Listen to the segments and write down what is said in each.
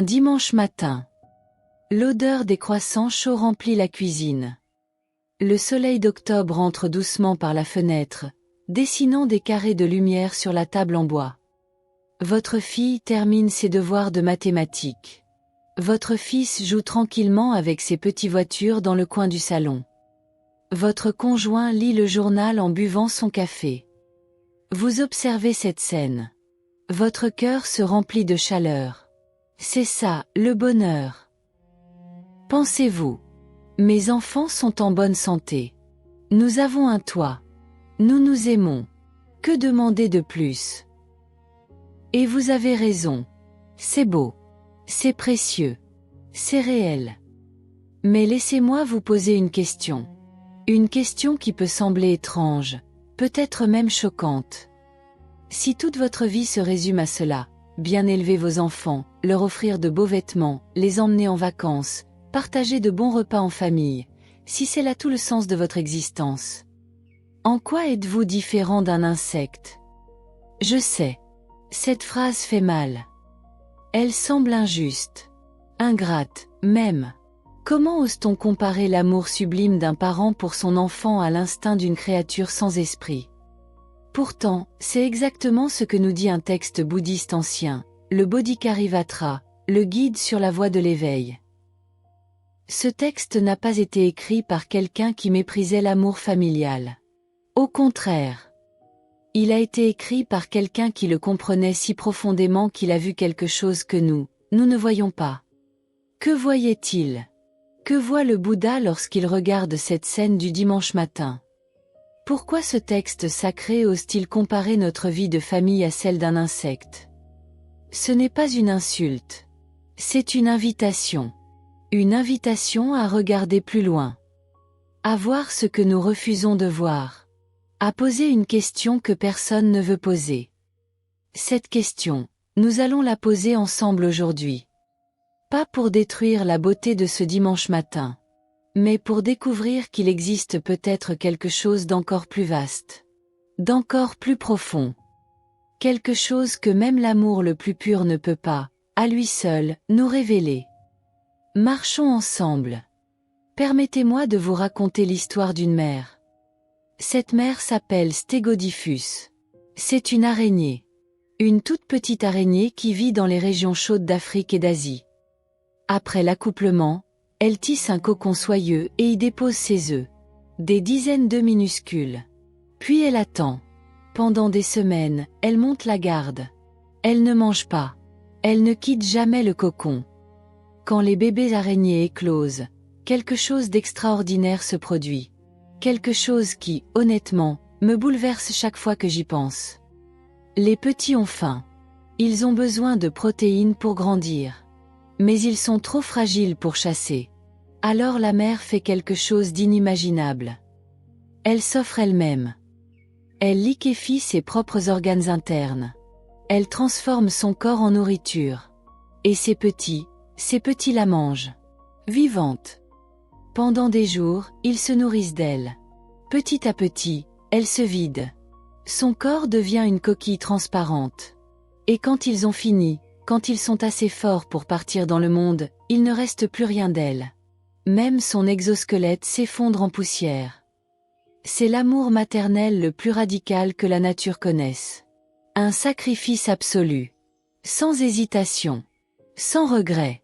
Un dimanche matin. L'odeur des croissants chauds remplit la cuisine. Le soleil d'octobre entre doucement par la fenêtre, dessinant des carrés de lumière sur la table en bois. Votre fille termine ses devoirs de mathématiques. Votre fils joue tranquillement avec ses petites voitures dans le coin du salon. Votre conjoint lit le journal en buvant son café. Vous observez cette scène. Votre cœur se remplit de chaleur. C'est ça, le bonheur. Pensez-vous. Mes enfants sont en bonne santé. Nous avons un toit. Nous nous aimons. Que demander de plus? Et vous avez raison. C'est beau. C'est précieux. C'est réel. Mais laissez-moi vous poser une question. Une question qui peut sembler étrange, peut-être même choquante. Si toute votre vie se résume à cela, bien élever vos enfants, leur offrir de beaux vêtements, les emmener en vacances, partager de bons repas en famille, si c'est là tout le sens de votre existence. En quoi êtes-vous différent d'un insecte? Je sais. Cette phrase fait mal. Elle semble injuste. Ingrate, même. Comment ose-t-on comparer l'amour sublime d'un parent pour son enfant à l'instinct d'une créature sans esprit? Pourtant, c'est exactement ce que nous dit un texte bouddhiste ancien, le Bodhicarivatra, le guide sur la voie de l'éveil. Ce texte n'a pas été écrit par quelqu'un qui méprisait l'amour familial. Au contraire. Il a été écrit par quelqu'un qui le comprenait si profondément qu'il a vu quelque chose que nous ne voyons pas. Que voyait-il? Que voit le Bouddha lorsqu'il regarde cette scène du dimanche matin? Pourquoi ce texte sacré ose-t-il comparer notre vie de famille à celle d'un insecte? Ce n'est pas une insulte. C'est une invitation. Une invitation à regarder plus loin. À voir ce que nous refusons de voir. À poser une question que personne ne veut poser. Cette question, nous allons la poser ensemble aujourd'hui. Pas pour détruire la beauté de ce dimanche matin, mais pour découvrir qu'il existe peut-être quelque chose d'encore plus vaste, d'encore plus profond. Quelque chose que même l'amour le plus pur ne peut pas, à lui seul, nous révéler. Marchons ensemble. Permettez-moi de vous raconter l'histoire d'une mère. Cette mère s'appelle Stegodiphus. C'est une araignée. Une toute petite araignée qui vit dans les régions chaudes d'Afrique et d'Asie. Après l'accouplement, elle tisse un cocon soyeux et y dépose ses œufs. Des dizaines d'œufs minuscules. Puis elle attend. Pendant des semaines, elle monte la garde. Elle ne mange pas. Elle ne quitte jamais le cocon. Quand les bébés araignées éclosent, quelque chose d'extraordinaire se produit. Quelque chose qui, honnêtement, me bouleverse chaque fois que j'y pense. Les petits ont faim. Ils ont besoin de protéines pour grandir. Mais ils sont trop fragiles pour chasser. Alors la mère fait quelque chose d'inimaginable. Elle s'offre elle-même. Elle liquéfie ses propres organes internes. Elle transforme son corps en nourriture. Et ces petits la mangent. Vivante. Pendant des jours, ils se nourrissent d'elle. Petit à petit, elle se vide. Son corps devient une coquille transparente. Et quand ils ont fini, quand ils sont assez forts pour partir dans le monde, il ne reste plus rien d'elle. Même son exosquelette s'effondre en poussière. C'est l'amour maternel le plus radical que la nature connaisse. Un sacrifice absolu. Sans hésitation. Sans regret.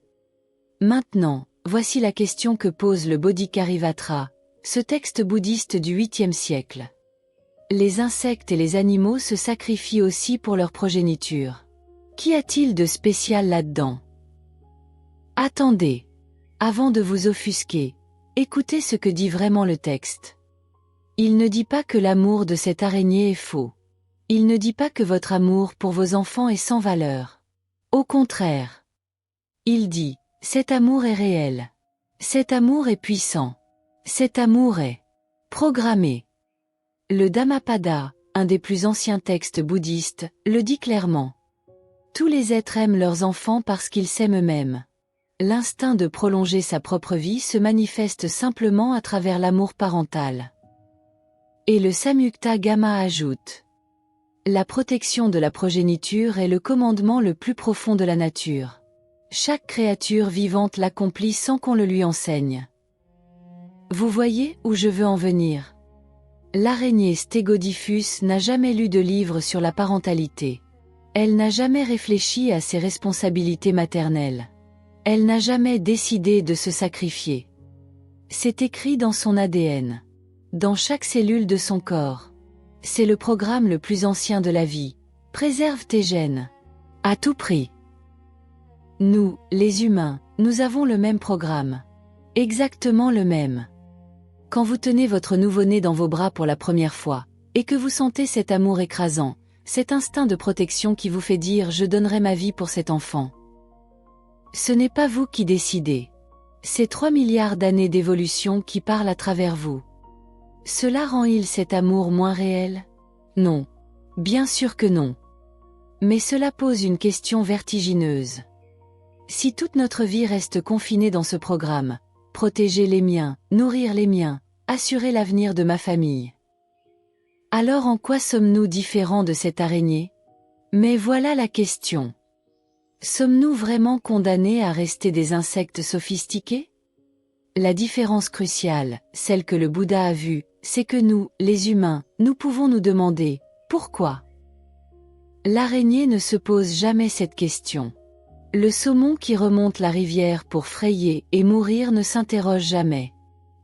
Maintenant, voici la question que pose le Bodhicarivatra, ce texte bouddhiste du 8e siècle. Les insectes et les animaux se sacrifient aussi pour leur progéniture. Qu'y a-t-il de spécial là-dedans? Attendez. Avant de vous offusquer, écoutez ce que dit vraiment le texte. Il ne dit pas que l'amour de cette araignée est faux. Il ne dit pas que votre amour pour vos enfants est sans valeur. Au contraire. Il dit, cet amour est réel. Cet amour est puissant. Cet amour est programmé. Le Dhammapada, un des plus anciens textes bouddhistes, le dit clairement. Tous les êtres aiment leurs enfants parce qu'ils s'aiment eux-mêmes. L'instinct de prolonger sa propre vie se manifeste simplement à travers l'amour parental. Et le Samyukta Gama ajoute. La protection de la progéniture est le commandement le plus profond de la nature. Chaque créature vivante l'accomplit sans qu'on le lui enseigne. Vous voyez où je veux en venir? L'araignée Stegodiphus n'a jamais lu de livre sur la parentalité. Elle n'a jamais réfléchi à ses responsabilités maternelles. Elle n'a jamais décidé de se sacrifier. C'est écrit dans son ADN. Dans chaque cellule de son corps. C'est le programme le plus ancien de la vie. Préserve tes gènes. À tout prix. Nous, les humains, nous avons le même programme. Exactement le même. Quand vous tenez votre nouveau-né dans vos bras pour la première fois, et que vous sentez cet amour écrasant, cet instinct de protection qui vous fait dire « je donnerai ma vie pour cet enfant ». Ce n'est pas vous qui décidez. C'est 3 milliards d'années d'évolution qui parlent à travers vous. Cela rend-il cet amour moins réel? Non. Bien sûr que non. Mais cela pose une question vertigineuse. Si toute notre vie reste confinée dans ce programme, protéger les miens, nourrir les miens, assurer l'avenir de ma famille. Alors en quoi sommes-nous différents de cette araignée? Mais voilà la question. Sommes-nous vraiment condamnés à rester des insectes sophistiqués? La différence cruciale, celle que le Bouddha a vue, c'est que nous, les humains, nous pouvons nous demander « Pourquoi ?» L'araignée ne se pose jamais cette question. Le saumon qui remonte la rivière pour frayer et mourir ne s'interroge jamais.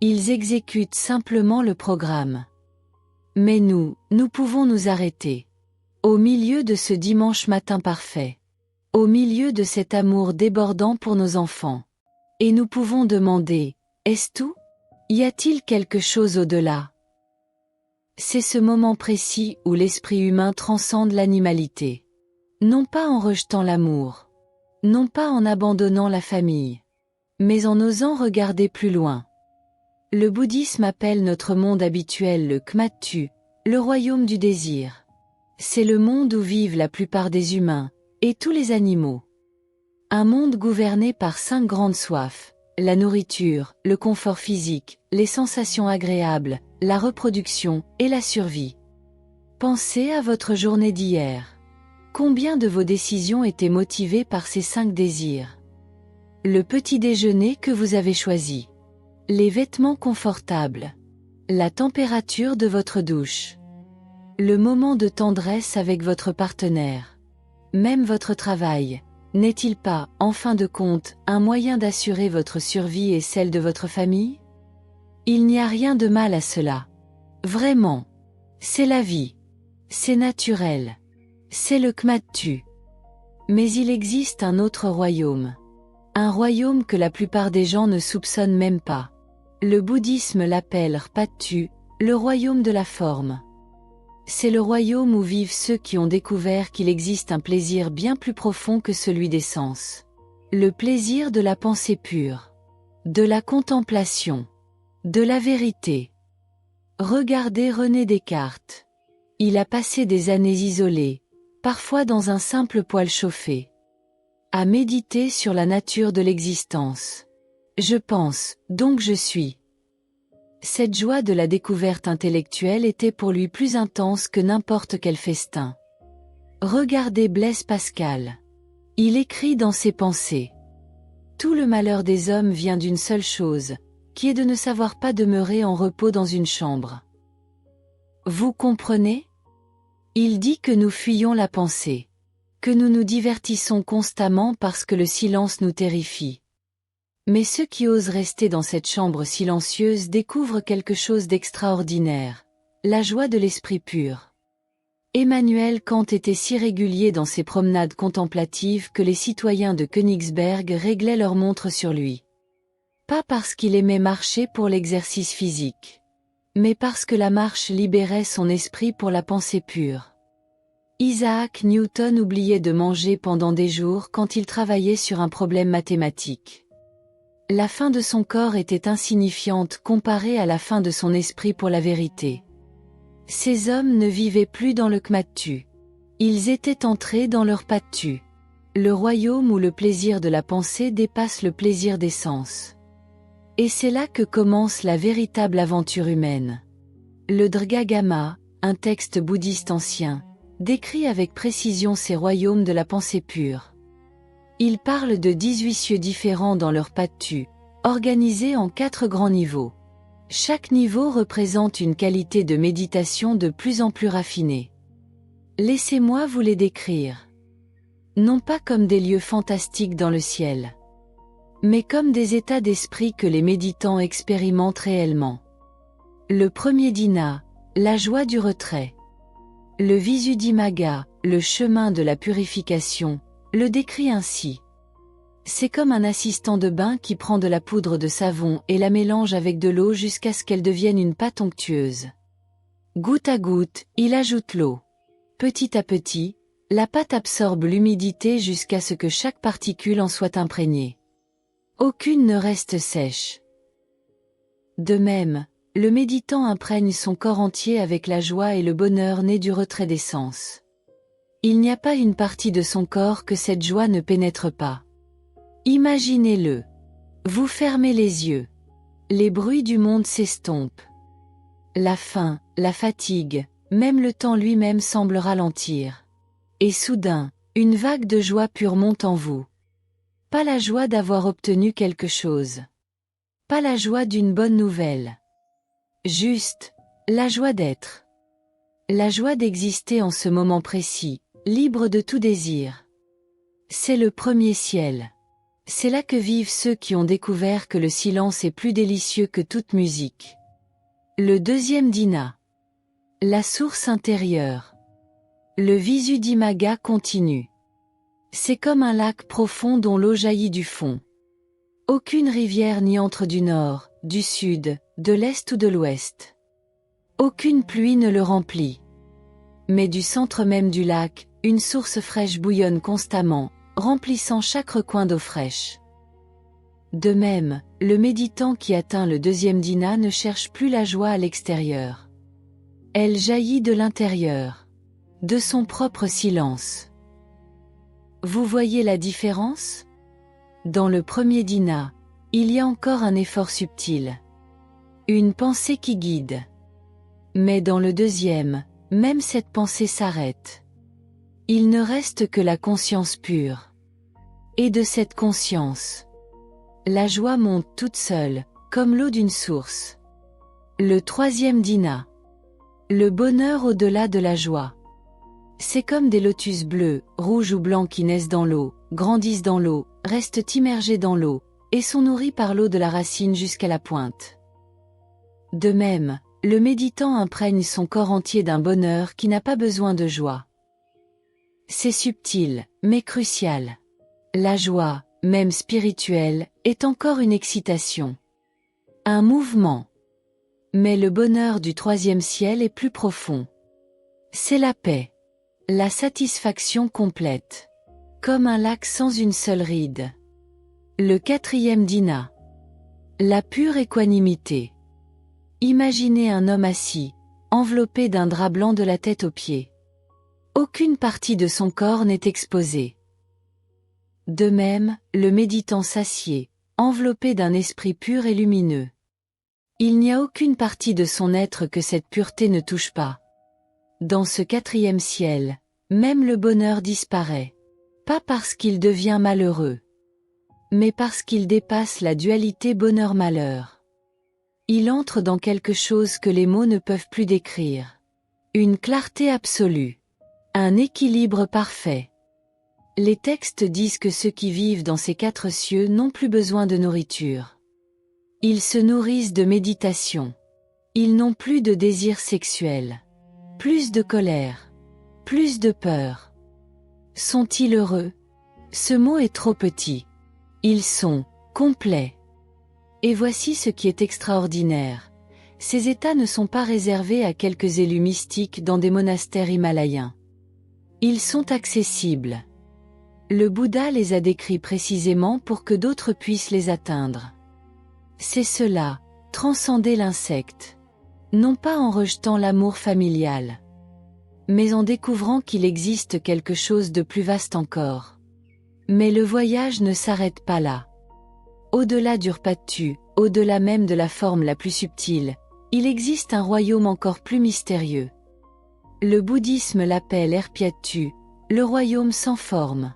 Ils exécutent simplement le programme. Mais nous pouvons nous arrêter. Au milieu de ce dimanche matin parfait. Au milieu de cet amour débordant pour nos enfants. Et nous pouvons demander, est-ce tout? Y a-t-il quelque chose au-delà? C'est ce moment précis où l'esprit humain transcende l'animalité. Non pas en rejetant l'amour. Non pas en abandonnant la famille. Mais en osant regarder plus loin. Le bouddhisme appelle notre monde habituel le Kmattu, le royaume du désir. C'est le monde où vivent la plupart des humains, et tous les animaux. Un monde gouverné par 5 grandes soifs, la nourriture, le confort physique, les sensations agréables, la reproduction et la survie. Pensez à votre journée d'hier. Combien de vos décisions étaient motivées par ces 5 désirs? Le petit déjeuner que vous avez choisi. Les vêtements confortables. La température de votre douche. Le moment de tendresse avec votre partenaire. Même votre travail, n'est-il pas, en fin de compte, un moyen d'assurer votre survie et celle de votre famille? Il n'y a rien de mal à cela. Vraiment. C'est la vie. C'est naturel. C'est le Kmattu. Mais il existe un autre royaume. Un royaume que la plupart des gens ne soupçonnent même pas. Le bouddhisme l'appelle Rpattu, le royaume de la forme. C'est le royaume où vivent ceux qui ont découvert qu'il existe un plaisir bien plus profond que celui des sens. Le plaisir de la pensée pure. De la contemplation. De la vérité. Regardez René Descartes. Il a passé des années isolé, parfois dans un simple poêle chauffé, à méditer sur la nature de l'existence. Je pense, donc je suis. Cette joie de la découverte intellectuelle était pour lui plus intense que n'importe quel festin. Regardez Blaise Pascal. Il écrit dans ses pensées. Tout le malheur des hommes vient d'une seule chose, qui est de ne savoir pas demeurer en repos dans une chambre. Vous comprenez? Il dit que nous fuyons la pensée. Que nous nous divertissons constamment parce que le silence nous terrifie. Mais ceux qui osent rester dans cette chambre silencieuse découvrent quelque chose d'extraordinaire. La joie de l'esprit pur. Emmanuel Kant était si régulier dans ses promenades contemplatives que les citoyens de Königsberg réglaient leur montre sur lui. Pas parce qu'il aimait marcher pour l'exercice physique. Mais parce que la marche libérait son esprit pour la pensée pure. Isaac Newton oubliait de manger pendant des jours quand il travaillait sur un problème mathématique. La faim de son corps était insignifiante comparée à la faim de son esprit pour la vérité. Ces hommes ne vivaient plus dans le Kmattu. Ils étaient entrés dans leur Pattu. Le royaume où le plaisir de la pensée dépasse le plaisir des sens. Et c'est là que commence la véritable aventure humaine. Le Drgagama, un texte bouddhiste ancien, décrit avec précision ces royaumes de la pensée pure. Il parle de 18 cieux différents dans leur patu, organisés en 4 grands niveaux. Chaque niveau représente une qualité de méditation de plus en plus raffinée. Laissez-moi vous les décrire. Non pas comme des lieux fantastiques dans le ciel, mais comme des états d'esprit que les méditants expérimentent réellement. Le premier dhyana, la joie du retrait. Le Visuddhimagga, le chemin de la purification, le décrit ainsi. C'est comme un assistant de bain qui prend de la poudre de savon et la mélange avec de l'eau jusqu'à ce qu'elle devienne une pâte onctueuse. Goutte à goutte, il ajoute l'eau. Petit à petit, la pâte absorbe l'humidité jusqu'à ce que chaque particule en soit imprégnée. Aucune ne reste sèche. De même, le méditant imprègne son corps entier avec la joie et le bonheur né du retrait des sens. Il n'y a pas une partie de son corps que cette joie ne pénètre pas. Imaginez-le. Vous fermez les yeux. Les bruits du monde s'estompent. La faim, la fatigue, même le temps lui-même semble ralentir. Et soudain, une vague de joie pure monte en vous. Pas la joie d'avoir obtenu quelque chose. Pas la joie d'une bonne nouvelle. Juste, la joie d'être. La joie d'exister en ce moment précis, libre de tout désir. C'est le premier ciel. C'est là que vivent ceux qui ont découvert que le silence est plus délicieux que toute musique. Le deuxième dhyana. La source intérieure. Le Visuddhimagga continue. C'est comme un lac profond dont l'eau jaillit du fond. Aucune rivière n'y entre du nord, du sud, de l'est ou de l'ouest. Aucune pluie ne le remplit. Mais du centre même du lac, une source fraîche bouillonne constamment, remplissant chaque recoin d'eau fraîche. De même, le méditant qui atteint le deuxième dhyana ne cherche plus la joie à l'extérieur. Elle jaillit de l'intérieur, de son propre silence. Vous voyez la différence? Dans le premier dhyana, il y a encore un effort subtil. Une pensée qui guide. Mais dans le deuxième, même cette pensée s'arrête. Il ne reste que la conscience pure. Et de cette conscience, la joie monte toute seule, comme l'eau d'une source. Le troisième dhyana. Le bonheur au-delà de la joie. C'est comme des lotus bleus, rouges ou blancs qui naissent dans l'eau, grandissent dans l'eau, restent immergés dans l'eau, et sont nourris par l'eau de la racine jusqu'à la pointe. De même, le méditant imprègne son corps entier d'un bonheur qui n'a pas besoin de joie. C'est subtil, mais crucial. La joie, même spirituelle, est encore une excitation. Un mouvement. Mais le bonheur du troisième ciel est plus profond. C'est la paix. La satisfaction complète. Comme un lac sans une seule ride. Le quatrième dhyana. La pure équanimité. Imaginez un homme assis, enveloppé d'un drap blanc de la tête aux pieds. Aucune partie de son corps n'est exposée. De même, le méditant s'assied, enveloppé d'un esprit pur et lumineux. Il n'y a aucune partie de son être que cette pureté ne touche pas. Dans ce quatrième ciel, même le bonheur disparaît. Pas parce qu'il devient malheureux, mais parce qu'il dépasse la dualité bonheur-malheur. Il entre dans quelque chose que les mots ne peuvent plus décrire. Une clarté absolue. Un équilibre parfait. Les textes disent que ceux qui vivent dans ces 4 cieux n'ont plus besoin de nourriture. Ils se nourrissent de méditation. Ils n'ont plus de désir sexuel. Plus de colère. Plus de peur. Sont-ils heureux? Ce mot est trop petit. Ils sont complets. Et voici ce qui est extraordinaire. Ces états ne sont pas réservés à quelques élus mystiques dans des monastères himalayens. Ils sont accessibles. Le Bouddha les a décrits précisément pour que d'autres puissent les atteindre. C'est cela, transcender l'insecte. Non pas en rejetant l'amour familial, mais en découvrant qu'il existe quelque chose de plus vaste encore. Mais le voyage ne s'arrête pas là. Au-delà d'Urpatu, au-delà même de la forme la plus subtile, il existe un royaume encore plus mystérieux. Le bouddhisme l'appelle Erpiatu, le royaume sans forme.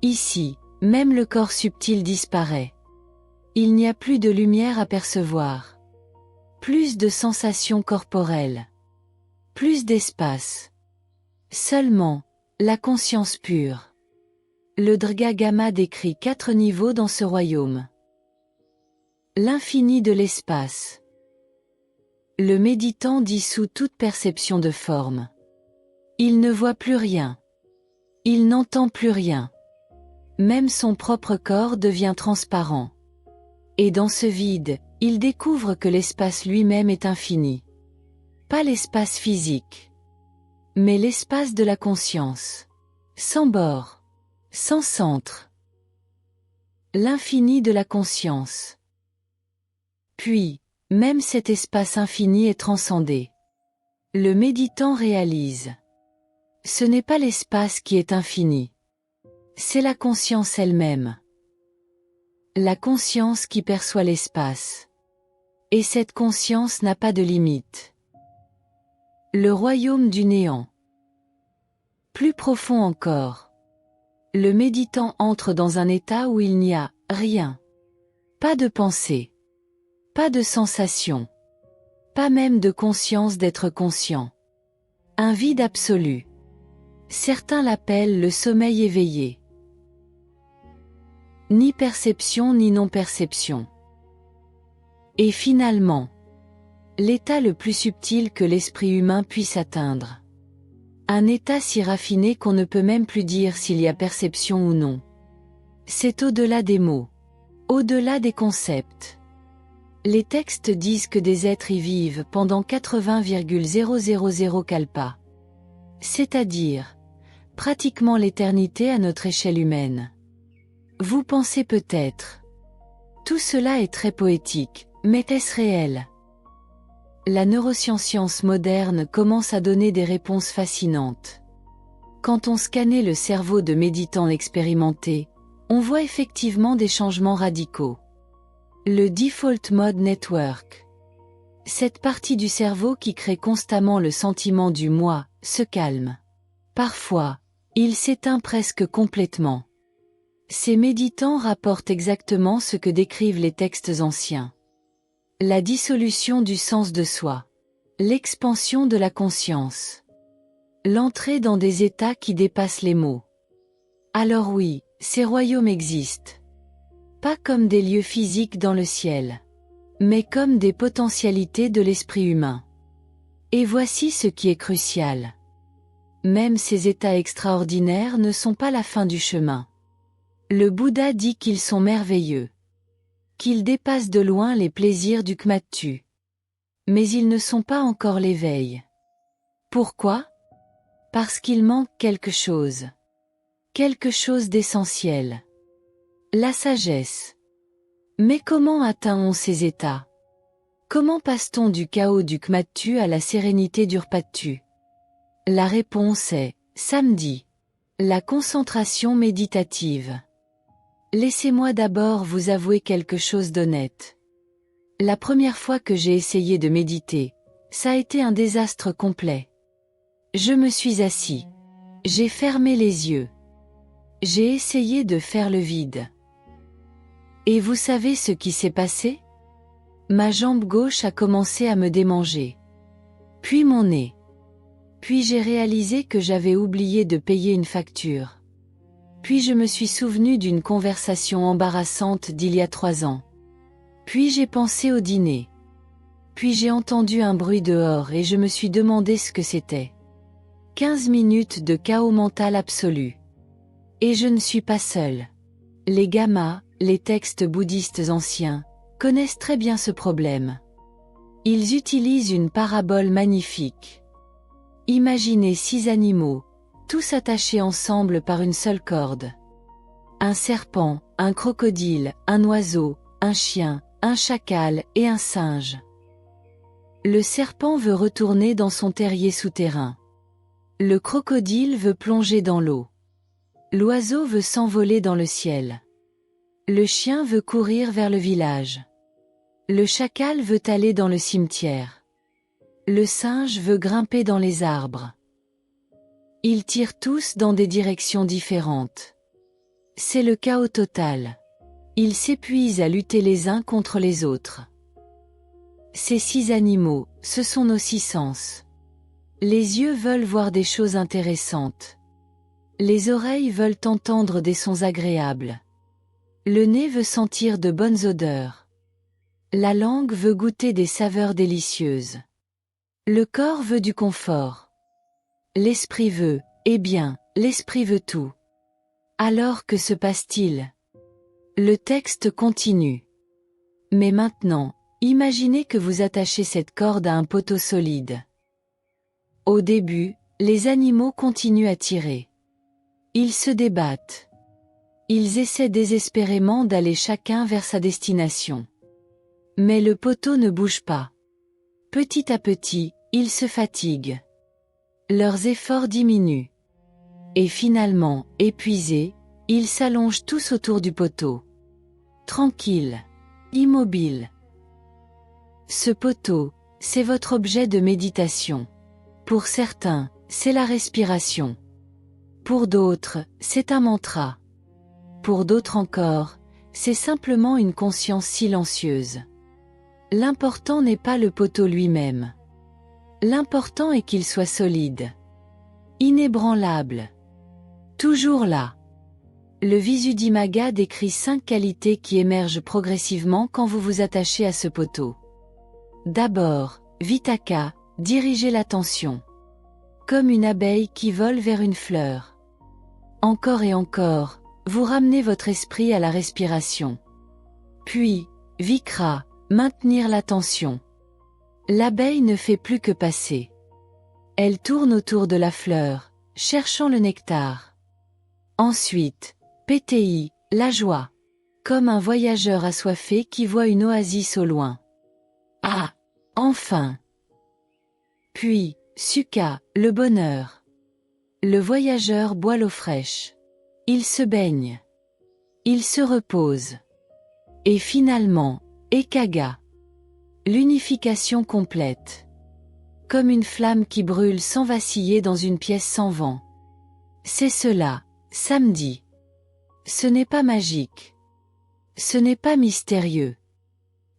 Ici, Même le corps subtil disparaît. Il n'y a plus de lumière à percevoir. Plus de sensations corporelles. Plus d'espace. Seulement, la conscience pure. Le Drga-Gama décrit 4 niveaux dans ce royaume. L'infini de l'espace. Le méditant dissout toute perception de forme. Il ne voit plus rien. Il n'entend plus rien. Même son propre corps devient transparent. Et dans ce vide, il découvre que l'espace lui-même est infini. Pas l'espace physique, mais l'espace de la conscience. Sans bord, sans centre. L'infini de la conscience. Puis, même cet espace infini est transcendé. Le méditant réalise. Ce n'est pas l'espace qui est infini. C'est la conscience elle-même. La conscience qui perçoit l'espace. Et cette conscience n'a pas de limite. Le royaume du néant. Plus profond encore. Le méditant entre dans un état où il n'y a rien. Pas de pensée. Pas de sensation. Pas même de conscience d'être conscient. Un vide absolu. Certains l'appellent le sommeil éveillé. Ni perception ni non-perception. Et finalement, l'état le plus subtil que l'esprit humain puisse atteindre. Un état si raffiné qu'on ne peut même plus dire s'il y a perception ou non. C'est au-delà des mots. Au-delà des concepts. Les textes disent que des êtres y vivent pendant 80,000 kalpas. C'est-à-dire, pratiquement l'éternité à notre échelle humaine. Vous pensez peut-être. Tout cela est très poétique, mais est-ce réel? La neuroscience moderne commence à donner des réponses fascinantes. Quand on scannait le cerveau de méditants expérimentés, on voit effectivement des changements radicaux. Le Default Mode Network. Cette partie du cerveau qui crée constamment le sentiment du moi, se calme. Parfois, il s'éteint presque complètement. Ces méditants rapportent exactement ce que décrivent les textes anciens. La dissolution du sens de soi. L'expansion de la conscience. L'entrée dans des états qui dépassent les mots. Alors oui, ces royaumes existent. Pas comme des lieux physiques dans le ciel. Mais comme des potentialités de l'esprit humain. Et voici ce qui est crucial. Même ces états extraordinaires ne sont pas la fin du chemin. Le Bouddha dit qu'ils sont merveilleux. Qu'ils dépassent de loin les plaisirs du kmattu. Mais ils ne sont pas encore l'éveil. Pourquoi? Parce qu'il manque quelque chose. Quelque chose d'essentiel. La sagesse. Mais comment atteint-on ces états? Comment passe-t-on du chaos du kmattu à la sérénité d'urpattu? La réponse est, samedi. La concentration méditative. Laissez-moi d'abord vous avouer quelque chose d'honnête. La première fois que j'ai essayé de méditer, ça a été un désastre complet. Je me suis assis. J'ai fermé les yeux. J'ai essayé de faire le vide. Et vous savez ce qui s'est passé? Ma jambe gauche a commencé à me démanger. Puis mon nez. Puis j'ai réalisé que j'avais oublié de payer une facture. Puis je me suis souvenu d'une conversation embarrassante d'il y a 3 ans. Puis j'ai pensé au dîner. Puis j'ai entendu un bruit dehors et je me suis demandé ce que c'était. 15 minutes de chaos mental absolu. Et je ne suis pas seul. Les gamas, les textes bouddhistes anciens, connaissent très bien ce problème. Ils utilisent une parabole magnifique. Imaginez 6 animaux, tous attachés ensemble par une seule corde. Un serpent, un crocodile, un oiseau, un chien, un chacal et un singe. Le serpent veut retourner dans son terrier souterrain. Le crocodile veut plonger dans l'eau. L'oiseau veut s'envoler dans le ciel. Le chien veut courir vers le village. Le chacal veut aller dans le cimetière. Le singe veut grimper dans les arbres. Ils tirent tous dans des directions différentes. C'est le chaos total. Ils s'épuisent à lutter les uns contre les autres. Ces 6 animaux, ce sont nos 6 sens. Les yeux veulent voir des choses intéressantes. Les oreilles veulent entendre des sons agréables. Le nez veut sentir de bonnes odeurs. La langue veut goûter des saveurs délicieuses. Le corps veut du confort. L'esprit veut, eh bien, l'esprit veut tout. Alors que se passe-t-il? Le texte continue. Mais maintenant, imaginez que vous attachez cette corde à un poteau solide. Au début, les animaux continuent à tirer. Ils se débattent. Ils essaient désespérément d'aller chacun vers sa destination. Mais le poteau ne bouge pas. Petit à petit, ils se fatiguent. Leurs efforts diminuent. Et finalement, épuisés, ils s'allongent tous autour du poteau. Tranquilles. Immobiles. Ce poteau, c'est votre objet de méditation. Pour certains, c'est la respiration. Pour d'autres, c'est un mantra. Pour d'autres encore, c'est simplement une conscience silencieuse. L'important n'est pas le poteau lui-même. L'important est qu'il soit solide. Inébranlable. Toujours là. Le Visuddhimagga décrit 5 qualités qui émergent progressivement quand vous vous attachez à ce poteau. D'abord, Vitakka, dirigez l'attention. Comme une abeille qui vole vers une fleur. Encore et encore, vous ramenez votre esprit à la respiration. Puis, Vikra, maintenir l'attention. L'abeille ne fait plus que passer. Elle tourne autour de la fleur, cherchant le nectar. Ensuite, Pétéi, la joie. Comme un voyageur assoiffé qui voit une oasis au loin. Ah! Enfin! Puis, Sukha, le bonheur. Le voyageur boit l'eau fraîche. Il se baigne. Il se repose. Et finalement, Ekagga. L'unification complète. Comme une flamme qui brûle sans vaciller dans une pièce sans vent. C'est cela, samedhi. Ce n'est pas magique. Ce n'est pas mystérieux.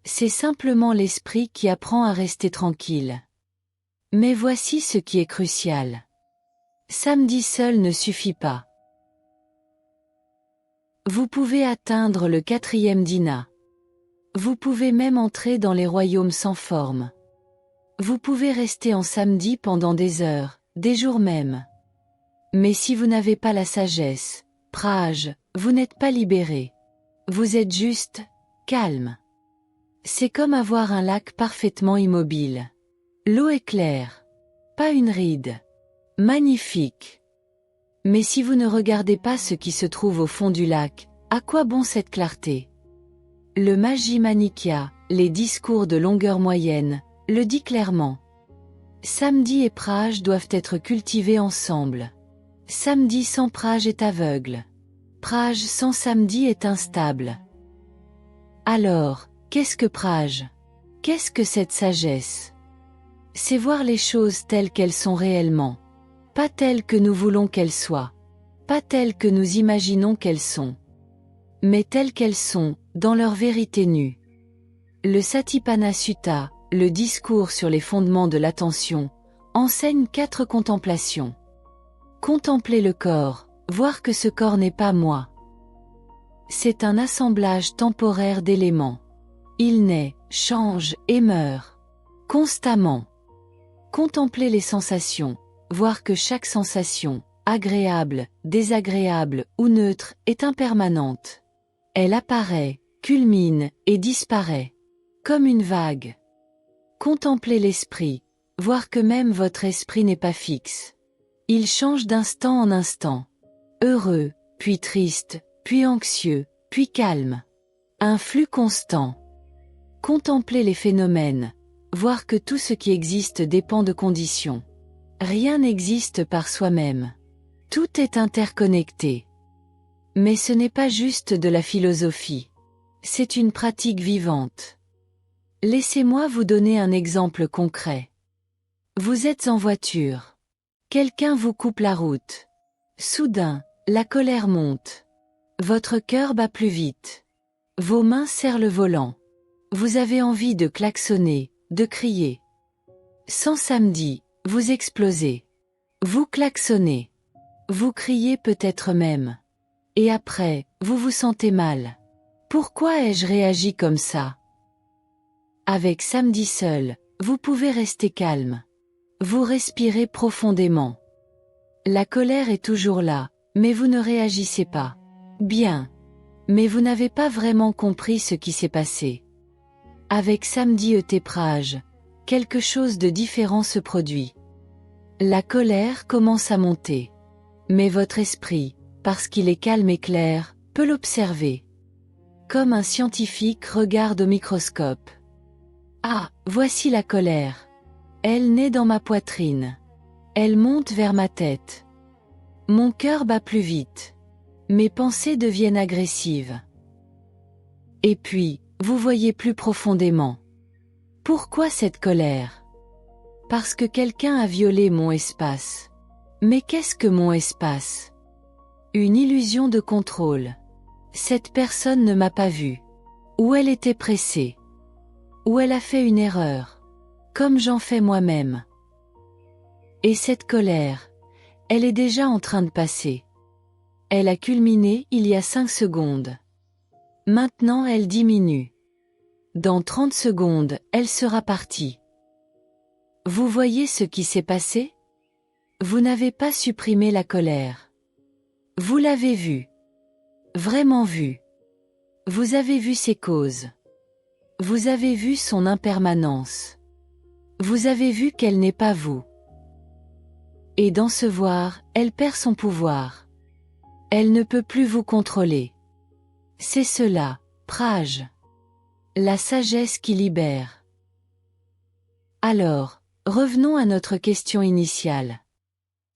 C'est simplement l'esprit qui apprend à rester tranquille. Mais voici ce qui est crucial. Samedhi seul ne suffit pas. Vous pouvez atteindre le 4e dhyana. Vous pouvez même entrer dans les royaumes sans forme. Vous pouvez rester en samedhi pendant des heures, des jours même. Mais si vous n'avez pas la sagesse, praj, vous n'êtes pas libéré. Vous êtes juste, calme. C'est comme avoir un lac parfaitement immobile. L'eau est claire. Pas une ride. Magnifique. Mais si vous ne regardez pas ce qui se trouve au fond du lac, à quoi bon cette clarté? Le Majjhima Nikaya, les discours de longueur moyenne, le dit clairement. Samedhi et praj doivent être cultivés ensemble. Samedhi sans praj est aveugle. Praj sans samedhi est instable. Alors, qu'est-ce que praj? Qu'est-ce que cette sagesse? C'est voir les choses telles qu'elles sont réellement. Pas telles que nous voulons qu'elles soient. Pas telles que nous imaginons qu'elles sont. Mais telles qu'elles sont, dans leur vérité nue. Le Satipatthana Sutta, le discours sur les fondements de l'attention, enseigne 4 contemplations. Contempler le corps, voir que ce corps n'est pas moi. C'est un assemblage temporaire d'éléments. Il naît, change et meurt. Constamment. Contempler les sensations, voir que chaque sensation, agréable, désagréable ou neutre, est impermanente. Elle apparaît, culmine et disparaît. Comme une vague. Contempler l'esprit, voir que même votre esprit n'est pas fixe. Il change d'instant en instant. Heureux, puis triste, puis anxieux, puis calme. Un flux constant. Contempler les phénomènes, voir que tout ce qui existe dépend de conditions. Rien n'existe par soi-même. Tout est interconnecté. Mais ce n'est pas juste de la philosophie. C'est une pratique vivante. Laissez-moi vous donner un exemple concret. Vous êtes en voiture. Quelqu'un vous coupe la route. Soudain, la colère monte. Votre cœur bat plus vite. Vos mains serrent le volant. Vous avez envie de klaxonner, de crier. Sans samedi, vous explosez. Vous klaxonnez. Vous criez peut-être même. Et après, vous vous sentez mal. Pourquoi ai-je réagi comme ça? Avec samedi seul, vous pouvez rester calme. Vous respirez profondément. La colère est toujours là, mais vous ne réagissez pas. Bien. Mais vous n'avez pas vraiment compris ce qui s'est passé. Avec samedi Eutéprage, quelque chose de différent se produit. La colère commence à monter. Mais votre esprit, parce qu'il est calme et clair, peut l'observer. Comme un scientifique regarde au microscope. Ah, voici la colère. Elle naît dans ma poitrine. Elle monte vers ma tête. Mon cœur bat plus vite. Mes pensées deviennent agressives. Et puis, vous voyez plus profondément. Pourquoi cette colère? Parce que quelqu'un a violé mon espace. Mais qu'est-ce que mon espace? Une illusion de contrôle. Cette personne ne m'a pas vu. Ou elle était pressée. Ou elle a fait une erreur. Comme j'en fais moi-même. Et cette colère, elle est déjà en train de passer. Elle a culminé il y a 5 secondes. Maintenant elle diminue. Dans 30 secondes, elle sera partie. Vous voyez ce qui s'est passé? Vous n'avez pas supprimé la colère. Vous l'avez vue. Vraiment vue. Vous avez vu ses causes. Vous avez vu son impermanence. Vous avez vu qu'elle n'est pas vous. Et dans ce voir, elle perd son pouvoir. Elle ne peut plus vous contrôler. C'est cela, Praj. La sagesse qui libère. Alors, revenons à notre question initiale.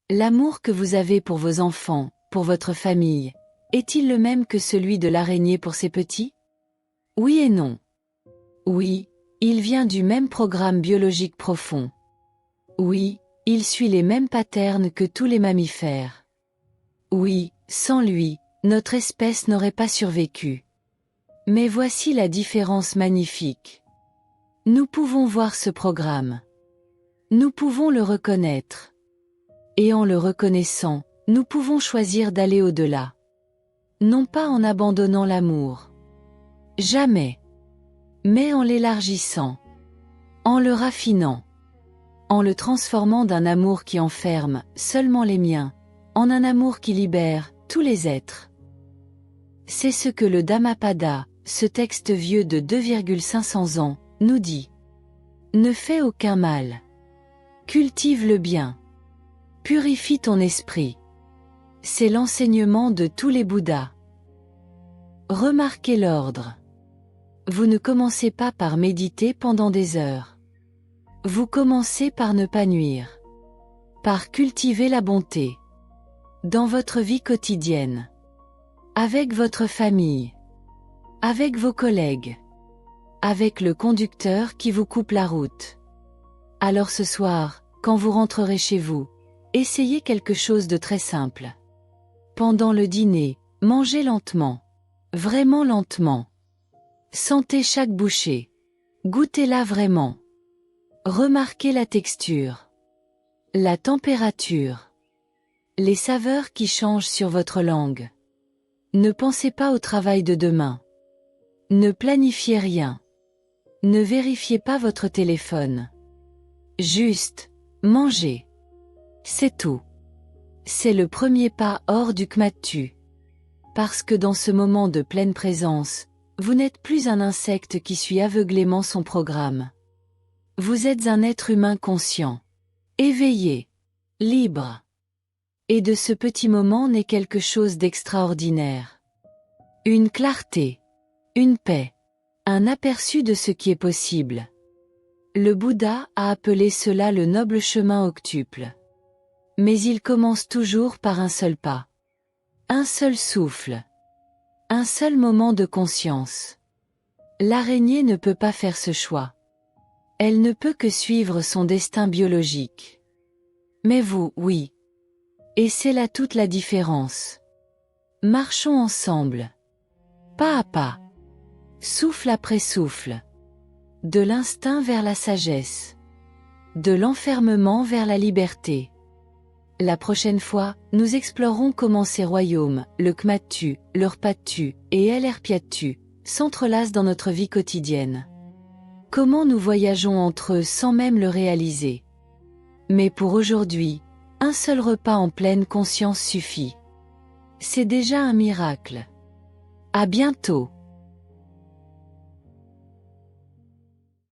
L'amour que vous avez pour vos enfants, pour votre famille, est-il le même que celui de l'araignée pour ses petits? Oui et non. Oui, il vient du même programme biologique profond. Oui, il suit les mêmes patterns que tous les mammifères. Oui, sans lui, notre espèce n'aurait pas survécu. Mais voici la différence magnifique. Nous pouvons voir ce programme. Nous pouvons le reconnaître. Et en le reconnaissant, nous pouvons choisir d'aller au-delà. Non pas en abandonnant l'amour. Jamais. Mais en l'élargissant. En le raffinant. En le transformant d'un amour qui enferme seulement les miens, en un amour qui libère tous les êtres. C'est ce que le Dhammapada, ce texte vieux de 2,500 ans, nous dit. Ne fais aucun mal. Cultive le bien. Purifie ton esprit. C'est l'enseignement de tous les Bouddhas. Remarquez l'ordre. Vous ne commencez pas par méditer pendant des heures. Vous commencez par ne pas nuire. Par cultiver la bonté. Dans votre vie quotidienne. Avec votre famille. Avec vos collègues. Avec le conducteur qui vous coupe la route. Alors ce soir, quand vous rentrerez chez vous, essayez quelque chose de très simple. Pendant le dîner, mangez lentement. Vraiment lentement. Sentez chaque bouchée. Goûtez-la vraiment. Remarquez la texture. La température. Les saveurs qui changent sur votre langue. Ne pensez pas au travail de demain. Ne planifiez rien. Ne vérifiez pas votre téléphone. Juste, mangez. C'est tout. C'est le premier pas hors du kmattu. Parce que dans ce moment de pleine présence, vous n'êtes plus un insecte qui suit aveuglément son programme. Vous êtes un être humain conscient, éveillé, libre. Et de ce petit moment naît quelque chose d'extraordinaire. Une clarté, une paix, un aperçu de ce qui est possible. Le Bouddha a appelé cela le noble chemin octuple. Mais il commence toujours par un seul pas. Un seul souffle. Un seul moment de conscience. L'araignée ne peut pas faire ce choix. Elle ne peut que suivre son destin biologique. Mais vous, oui. Et c'est là toute la différence. Marchons ensemble. Pas à pas. Souffle après souffle. De l'instinct vers la sagesse. De l'enfermement vers la liberté. La prochaine fois, nous explorerons comment ces royaumes, le Kmatu, l'Urpatu et El Erpiatu, s'entrelacent dans notre vie quotidienne. Comment nous voyageons entre eux sans même le réaliser. Mais pour aujourd'hui, un seul repas en pleine conscience suffit. C'est déjà un miracle. À bientôt.